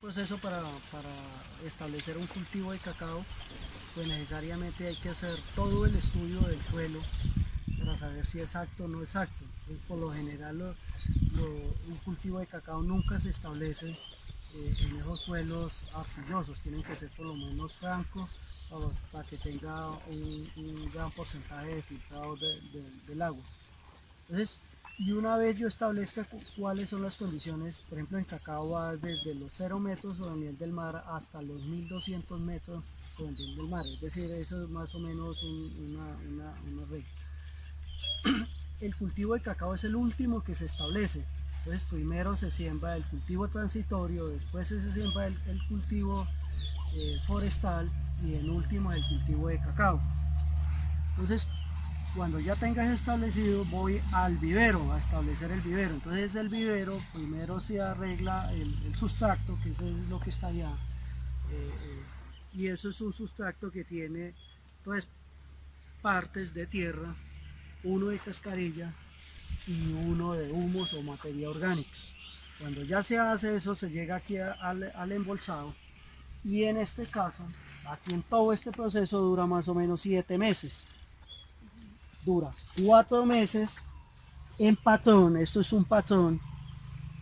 proceso para establecer un cultivo de cacao, pues necesariamente hay que hacer todo el estudio del suelo para saber si es apto o no es apto. Entonces, por lo general, un cultivo de cacao nunca se establece en esos suelos arcillosos, tienen que ser por lo menos francos para que tenga un gran porcentaje de filtrado del agua. Entonces, y una vez yo establezca cuáles son las condiciones, por ejemplo en cacao va desde los 0 metros sobre el nivel del mar hasta los 1200 metros sobre el nivel del mar, es decir, eso es más o menos una regla. El cultivo de cacao es el último que se establece, entonces primero se siembra el cultivo transitorio, después se siembra el cultivo forestal y en último el cultivo de cacao. Entonces, cuando ya tengas establecido, voy al vivero, a establecer el vivero. Entonces el vivero primero se arregla el sustrato, que es lo que está allá. Y eso es un sustrato que tiene 3 partes de tierra, uno de cascarilla y uno de humus o materia orgánica. Cuando ya se hace eso, se llega aquí al embolsado. Y en este caso, aquí en todo este proceso dura más o menos 7 meses. Dura 4 meses en patrón, esto es un patrón,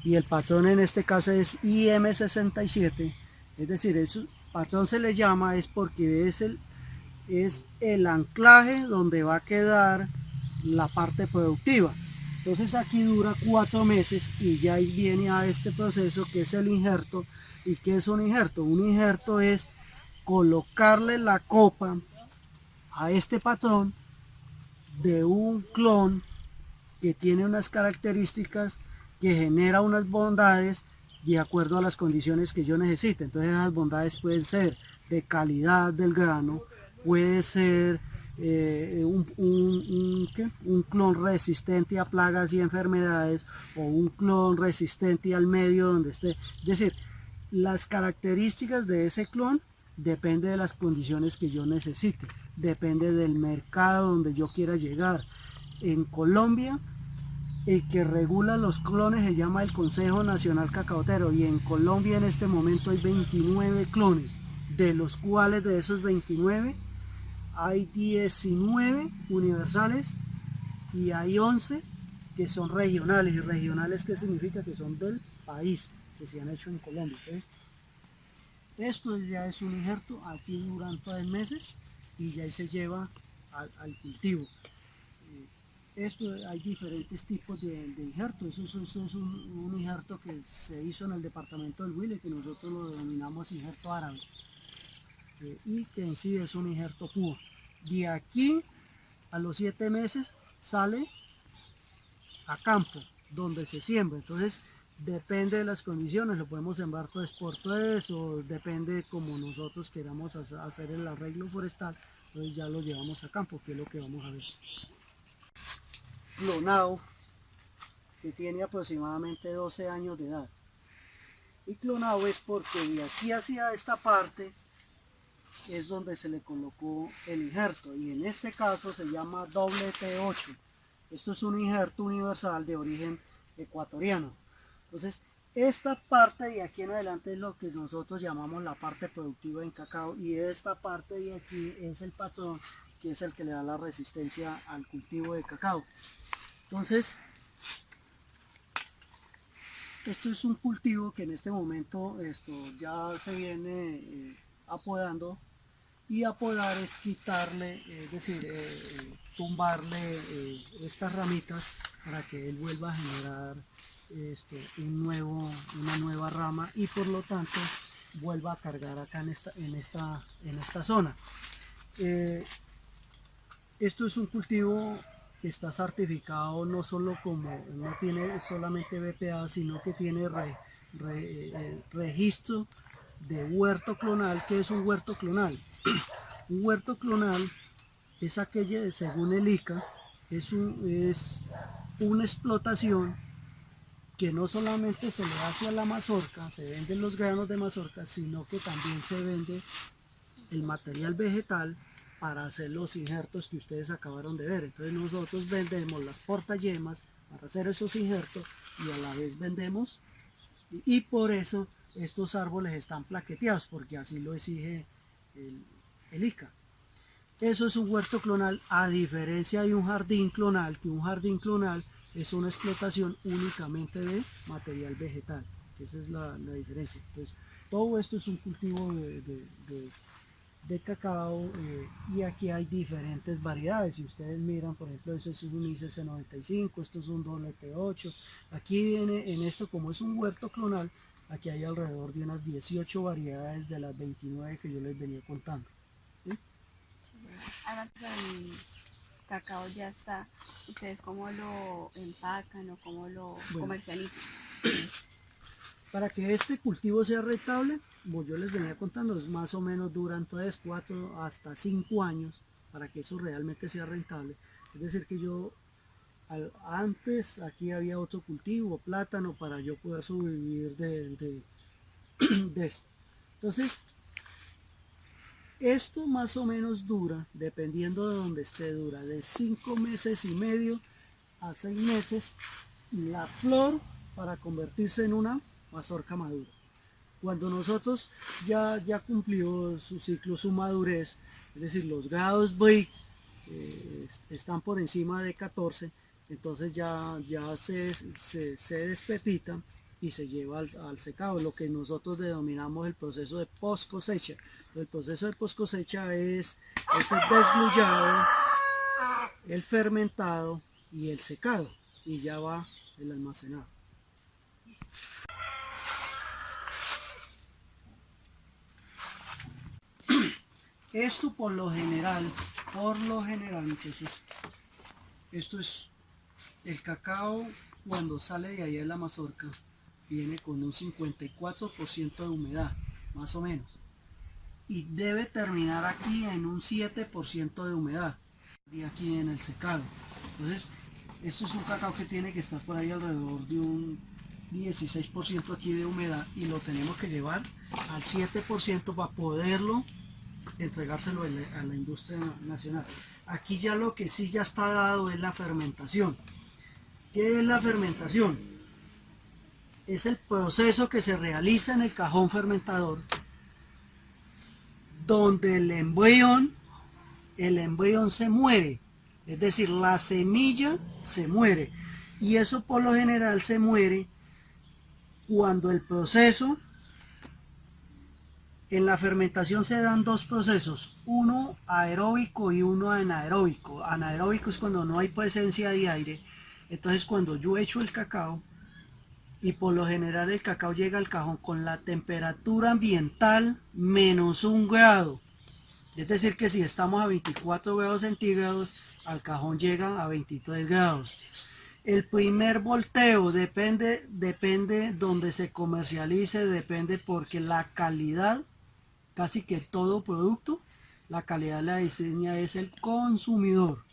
y el patrón en este caso es IM67, es decir, el patrón se le llama es porque es el anclaje donde va a quedar la parte productiva. Entonces aquí dura 4 meses y ya viene a este proceso que es el injerto. ¿Y qué es un injerto? Un injerto es colocarle la copa a este patrón de un clon que tiene unas características que genera unas bondades de acuerdo a las condiciones que yo necesite. Entonces esas bondades pueden ser de calidad del grano, puede ser un clon resistente a plagas y enfermedades o un clon resistente al medio donde esté. Es decir, las características de ese clon depende de las condiciones que yo necesite, depende del mercado donde yo quiera llegar. En Colombia, el que regula los clones se llama el Consejo Nacional Cacaotero y en Colombia en este momento hay 29 clones, de los cuales de esos 29 hay 19 universales y hay 11 que son regionales. ¿Y regionales qué significa? Que son del país, que se han hecho en Colombia. Entonces, esto ya es un injerto, aquí duran 3 meses y ya se lleva al cultivo. Esto hay diferentes tipos de injertos. Eso es un injerto que se hizo en el departamento del Huila, que nosotros lo denominamos injerto árabe, y que en sí es un injerto púa. De aquí a los 7 meses sale a campo, donde se siembra. Entonces depende de las condiciones, lo podemos sembrar 3x3 o depende como nosotros queramos hacer el arreglo forestal, entonces ya lo llevamos a campo, que es lo que vamos a ver. Clonado, que tiene aproximadamente 12 años de edad. Y clonado es porque de aquí hacia esta parte es donde se le colocó el injerto, y en este caso se llama WT8. Esto es un injerto universal de origen ecuatoriano. Entonces, esta parte de aquí en adelante es lo que nosotros llamamos la parte productiva en cacao, y esta parte de aquí es el patrón, que es el que le da la resistencia al cultivo de cacao. Entonces, esto es un cultivo que en este momento ya se viene apodando, y apodar es quitarle, es decir, tumbarle estas ramitas para que él vuelva a generar una nueva rama y por lo tanto vuelva a cargar acá en esta zona. Esto es un cultivo que está certificado no solo como, no tiene solamente BPA, sino que tiene registro de huerto clonal. ¿Qué es un huerto clonal? Un huerto clonal es aquella, según el ICA, es una explotación que no solamente se le hace a la mazorca, se venden los granos de mazorca, sino que también se vende el material vegetal para hacer los injertos que ustedes acabaron de ver. Entonces nosotros vendemos las portayemas para hacer esos injertos y a la vez vendemos, y por eso estos árboles están plaqueteados, porque así lo exige el ICA. Eso es un huerto clonal, a diferencia de un jardín clonal, que un jardín clonal es una explotación únicamente de material vegetal. Esa es la diferencia. Entonces, todo esto es un cultivo de cacao, y aquí hay diferentes variedades. Si ustedes miran, por ejemplo, ese es un ICC95, esto es un WT8. Aquí viene en esto, como es un huerto clonal, aquí hay alrededor de unas 18 variedades de las 29 que yo les venía contando. ¿Sí? Ahora que el cacao ya está, ¿ustedes cómo lo empacan o cómo lo comercializan? Para que este cultivo sea rentable, como yo les venía contando, es más o menos duran 3, 4, hasta 5 años para que eso realmente sea rentable. Es decir, que yo antes aquí había otro cultivo, plátano, para yo poder sobrevivir de esto. Entonces, esto más o menos dura, dependiendo de donde esté, dura de 5 meses y medio a 6 meses la flor para convertirse en una mazorca madura. Cuando nosotros ya cumplió su ciclo, su madurez, es decir, los grados Brix están por encima de 14, entonces ya se despepitan y se lleva al secado, lo que nosotros denominamos el proceso de post cosecha. El proceso de post cosecha es el desglullado, el fermentado y el secado, y ya va el almacenado. Esto por lo general, muchachos, esto es el cacao cuando sale de ahí de la mazorca, viene con un 54% de humedad, más o menos, y debe terminar aquí en un 7% de humedad, y aquí en el secado. Entonces, esto es un cacao que tiene que estar por ahí alrededor de un 16% aquí de humedad, y lo tenemos que llevar al 7% para poderlo entregárselo a la industria nacional. Aquí ya lo que sí ya está dado es la fermentación. ¿Qué es la fermentación? Es el proceso que se realiza en el cajón fermentador, donde el embrión se muere, es decir, la semilla se muere, y eso por lo general se muere cuando el proceso. En la fermentación se dan dos procesos, uno aeróbico y uno anaeróbico. Anaeróbico es cuando no hay presencia de aire. Entonces, cuando yo echo el cacao, y por lo general el cacao llega al cajón con la temperatura ambiental menos 1 grado. Es decir, que si estamos a 24 grados centígrados, al cajón llega a 23 grados. El primer volteo depende donde se comercialice, depende, porque la calidad, casi que todo producto, la calidad la diseña es el consumidor.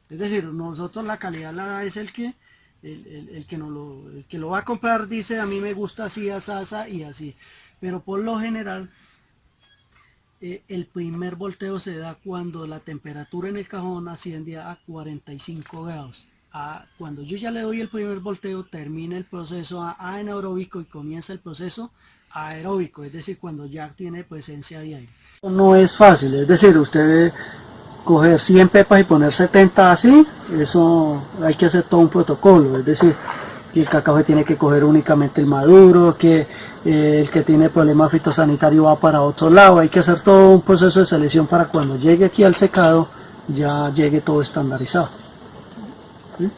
Es decir, nosotros la calidad la da es el que lo va a comprar, dice a mí me gusta así, así y así. Pero por lo general, el primer volteo se da cuando la temperatura en el cajón asciende a 45 grados. Cuando yo ya le doy el primer volteo, termina el proceso anaeróbico y comienza el proceso aeróbico, es decir, cuando ya tiene presencia de aire. No es fácil, es decir, usted coger 100 pepas y poner 70 así, eso hay que hacer todo un protocolo, es decir, que el cacao se tiene que coger únicamente el maduro, que el que tiene problemas fitosanitarios va para otro lado, hay que hacer todo un proceso de selección para cuando llegue aquí al secado ya llegue todo estandarizado. ¿Sí?